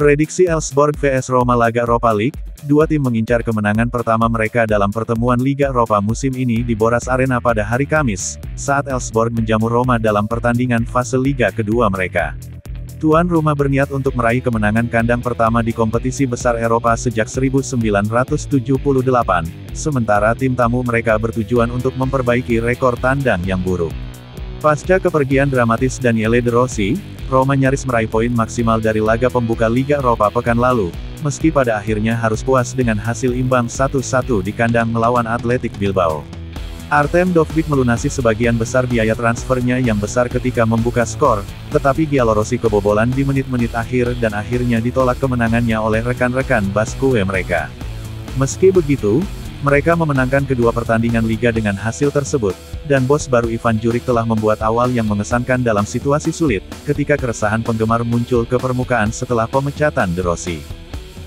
Prediksi Elfsborg vs Roma laga Europa League, dua tim mengincar kemenangan pertama mereka dalam pertemuan Liga Eropa musim ini di Boras Arena pada hari Kamis, saat Elfsborg menjamu Roma dalam pertandingan fase Liga kedua mereka. Tuan rumah berniat untuk meraih kemenangan kandang pertama di kompetisi besar Eropa sejak 1978, sementara tim tamu mereka bertujuan untuk memperbaiki rekor tandang yang buruk. Pasca kepergian dramatis Daniele De Rossi, Roma nyaris meraih poin maksimal dari laga pembuka Liga Eropa pekan lalu, meski pada akhirnya harus puas dengan hasil imbang 1-1 di kandang melawan Athletic Bilbao. Artem Dovbyk melunasi sebagian besar biaya transfernya yang besar ketika membuka skor, tetapi Giallorossi kebobolan di menit-menit akhir dan akhirnya ditolak kemenangannya oleh rekan-rekan Baskue mereka. Meski begitu, mereka memenangkan kedua pertandingan liga dengan hasil tersebut, dan bos baru Ivan Juric telah membuat awal yang mengesankan dalam situasi sulit, ketika keresahan penggemar muncul ke permukaan setelah pemecatan De Rossi.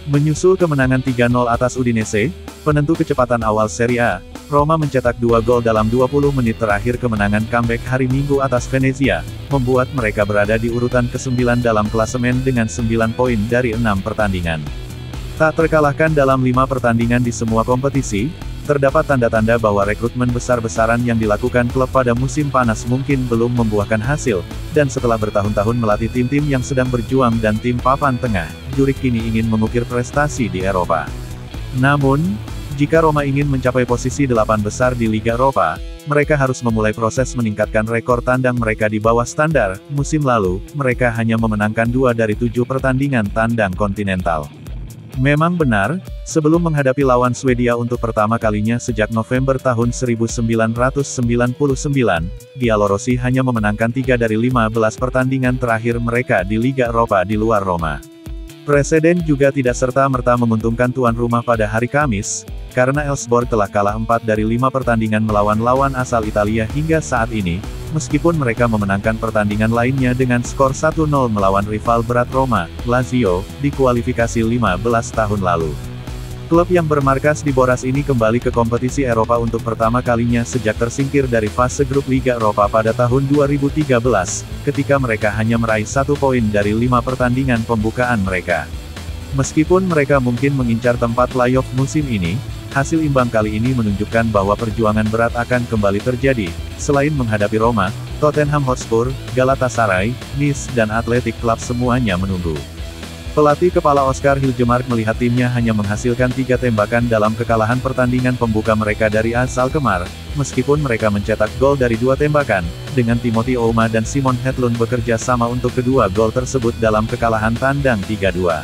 Menyusul kemenangan 3-0 atas Udinese, penentu kecepatan awal Serie A, Roma mencetak 2 gol dalam 20 menit terakhir kemenangan comeback hari Minggu atas Venezia, membuat mereka berada di urutan ke-9 dalam klasemen dengan 9 poin dari 6 pertandingan. Tak terkalahkan dalam 5 pertandingan di semua kompetisi, terdapat tanda-tanda bahwa rekrutmen besar-besaran yang dilakukan klub pada musim panas mungkin belum membuahkan hasil, dan setelah bertahun-tahun melatih tim-tim yang sedang berjuang dan tim papan tengah, Juric kini ingin mengukir prestasi di Eropa. Namun, jika Roma ingin mencapai posisi 8 besar di Liga Eropa, mereka harus memulai proses meningkatkan rekor tandang mereka di bawah standar. Musim lalu, mereka hanya memenangkan 2 dari 7 pertandingan tandang kontinental. Memang benar, sebelum menghadapi lawan Swedia untuk pertama kalinya sejak November tahun 1999, Giallorossi hanya memenangkan 3 dari 15 pertandingan terakhir mereka di Liga Eropa di luar Roma. Presiden juga tidak serta-merta menguntungkan tuan rumah pada hari Kamis, karena Elfsborg telah kalah 4 dari 5 pertandingan melawan lawan asal Italia hingga saat ini, meskipun mereka memenangkan pertandingan lainnya dengan skor 1-0 melawan rival berat Roma, Lazio, di kualifikasi 15 tahun lalu. Klub yang bermarkas di Boras ini kembali ke kompetisi Eropa untuk pertama kalinya sejak tersingkir dari fase grup Liga Eropa pada tahun 2013, ketika mereka hanya meraih 1 poin dari 5 pertandingan pembukaan mereka. Meskipun mereka mungkin mengincar tempat playoff musim ini, hasil imbang kali ini menunjukkan bahwa perjuangan berat akan kembali terjadi, selain menghadapi Roma, Tottenham Hotspur, Galatasaray, Nice dan Athletic Club semuanya menunggu. Pelatih kepala Oscar Hiljemark melihat timnya hanya menghasilkan 3 tembakan dalam kekalahan pertandingan pembuka mereka dari AS Alkmaar, meskipun mereka mencetak gol dari 2 tembakan, dengan Timothy Ouma dan Simon Hedlund bekerja sama untuk kedua gol tersebut dalam kekalahan tandang 3-2.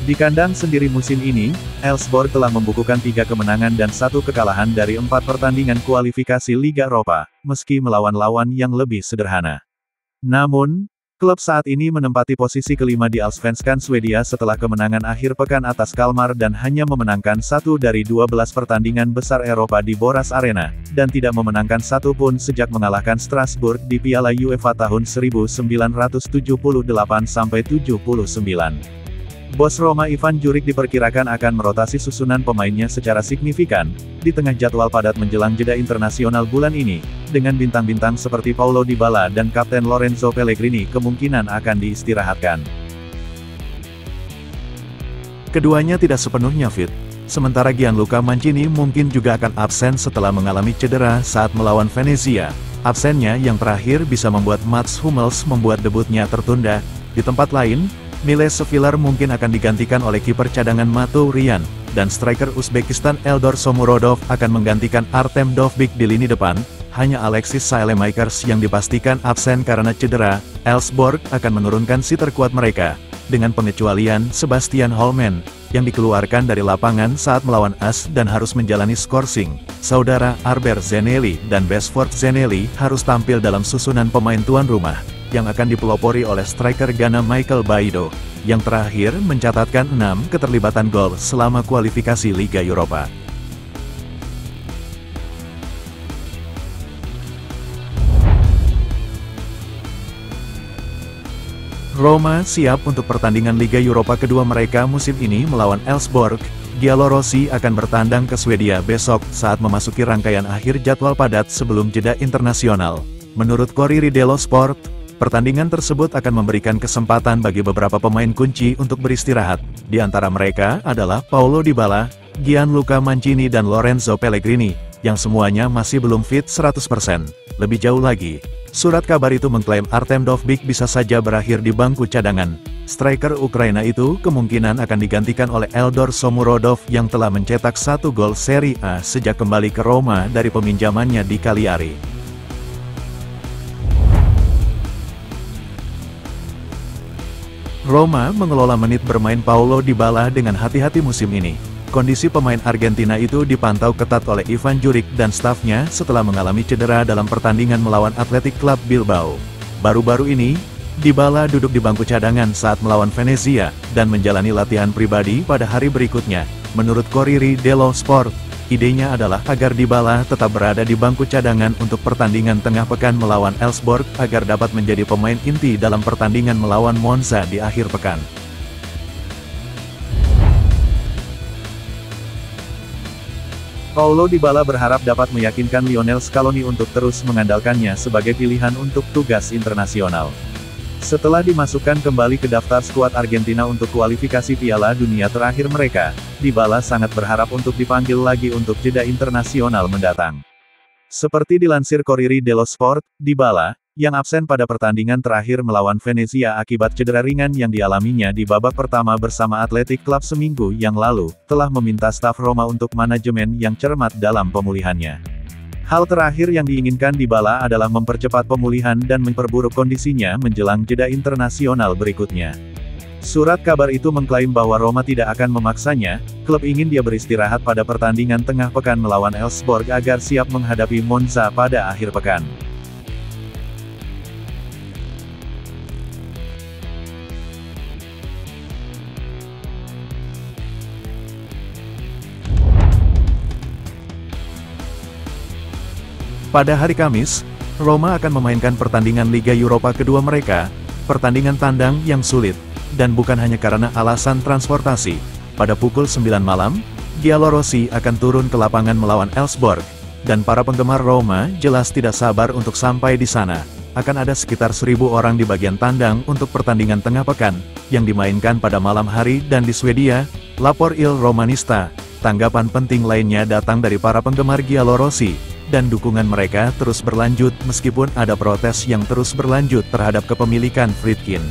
Di kandang sendiri musim ini, Elfsborg telah membukukan 3 kemenangan dan 1 kekalahan dari 4 pertandingan kualifikasi Liga Eropa, meski melawan lawan yang lebih sederhana. Namun, klub saat ini menempati posisi kelima di Allsvenskan Swedia setelah kemenangan akhir pekan atas Kalmar dan hanya memenangkan 1 dari 12 pertandingan besar Eropa di Boras Arena, dan tidak memenangkan 1 pun sejak mengalahkan Strasbourg di Piala UEFA tahun 1978-79. Bos Roma Ivan Juric diperkirakan akan merotasi susunan pemainnya secara signifikan, di tengah jadwal padat menjelang jeda internasional bulan ini, dengan bintang-bintang seperti Paulo Dybala dan Kapten Lorenzo Pellegrini kemungkinan akan diistirahatkan. Keduanya tidak sepenuhnya fit, sementara Gianluca Mancini mungkin juga akan absen setelah mengalami cedera saat melawan Venezia. Absennya yang terakhir bisa membuat Mats Hummels membuat debutnya tertunda. Di tempat lain, Miles Sevilar mungkin akan digantikan oleh kiper cadangan Matou Ryan, dan striker Uzbekistan Eldor Shomurodov akan menggantikan Artem Dovbyk di lini depan. Hanya Alexis Saelemaekers yang dipastikan absen karena cedera. Elfsborg akan menurunkan si terkuat mereka, dengan pengecualian Sebastian Holmen, yang dikeluarkan dari lapangan saat melawan AS dan harus menjalani skorsing. Saudara Arber Zeneli dan Besford Zeneli harus tampil dalam susunan pemain tuan rumah, yang akan dipelopori oleh striker Ghana Michael Baidoo, yang terakhir mencatatkan 6 keterlibatan gol selama kualifikasi Liga Eropa. Roma siap untuk pertandingan Liga Eropa kedua mereka musim ini melawan Elfsborg. Giallorossi akan bertandang ke Swedia besok saat memasuki rangkaian akhir jadwal padat sebelum jeda internasional. Menurut Corriere dello Sport, Pertandingan tersebut akan memberikan kesempatan bagi beberapa pemain kunci untuk beristirahat. Di antara mereka adalah Paulo Dybala, Gianluca Mancini dan Lorenzo Pellegrini, yang semuanya masih belum fit 100%. Lebih jauh lagi, surat kabar itu mengklaim Artem Dovbyk bisa saja berakhir di bangku cadangan. Striker Ukraina itu kemungkinan akan digantikan oleh Eldor Shomurodov yang telah mencetak 1 gol Serie A sejak kembali ke Roma dari peminjamannya di Cagliari. Roma mengelola menit bermain Paulo Dybala dengan hati-hati musim ini. Kondisi pemain Argentina itu dipantau ketat oleh Ivan Juric dan stafnya setelah mengalami cedera dalam pertandingan melawan Athletic Club Bilbao. Baru-baru ini, Dybala duduk di bangku cadangan saat melawan Venezia, dan menjalani latihan pribadi pada hari berikutnya. Menurut Corriere dello Sport, idenya adalah agar Dybala tetap berada di bangku cadangan untuk pertandingan tengah pekan melawan Elfsborg agar dapat menjadi pemain inti dalam pertandingan melawan Monza di akhir pekan. Paulo Dybala berharap dapat meyakinkan Lionel Scaloni untuk terus mengandalkannya sebagai pilihan untuk tugas internasional. Setelah dimasukkan kembali ke daftar skuad Argentina untuk kualifikasi Piala Dunia terakhir mereka, Dybala sangat berharap untuk dipanggil lagi untuk jeda internasional mendatang. Seperti dilansir Corriere dello Sport, Dybala, yang absen pada pertandingan terakhir melawan Venezia akibat cedera ringan yang dialaminya di babak pertama bersama Athletic Club seminggu yang lalu, telah meminta staf Roma untuk manajemen yang cermat dalam pemulihannya. Hal terakhir yang diinginkan Dybala adalah mempercepat pemulihan dan memperburuk kondisinya menjelang jeda internasional berikutnya. Surat kabar itu mengklaim bahwa Roma tidak akan memaksanya, klub ingin dia beristirahat pada pertandingan tengah pekan melawan Elfsborg agar siap menghadapi Monza pada akhir pekan. Pada hari Kamis, Roma akan memainkan pertandingan Liga Eropa kedua mereka, pertandingan tandang yang sulit, dan bukan hanya karena alasan transportasi. Pada pukul 9 malam, Giallorossi akan turun ke lapangan melawan Elfsborg, dan para penggemar Roma jelas tidak sabar untuk sampai di sana. Akan ada sekitar 1.000 orang di bagian tandang untuk pertandingan tengah pekan, yang dimainkan pada malam hari dan di Swedia, lapor Il Romanista. Tanggapan penting lainnya datang dari para penggemar Giallorossi, dan dukungan mereka terus berlanjut meskipun ada protes yang terus berlanjut terhadap kepemilikan Friedkin.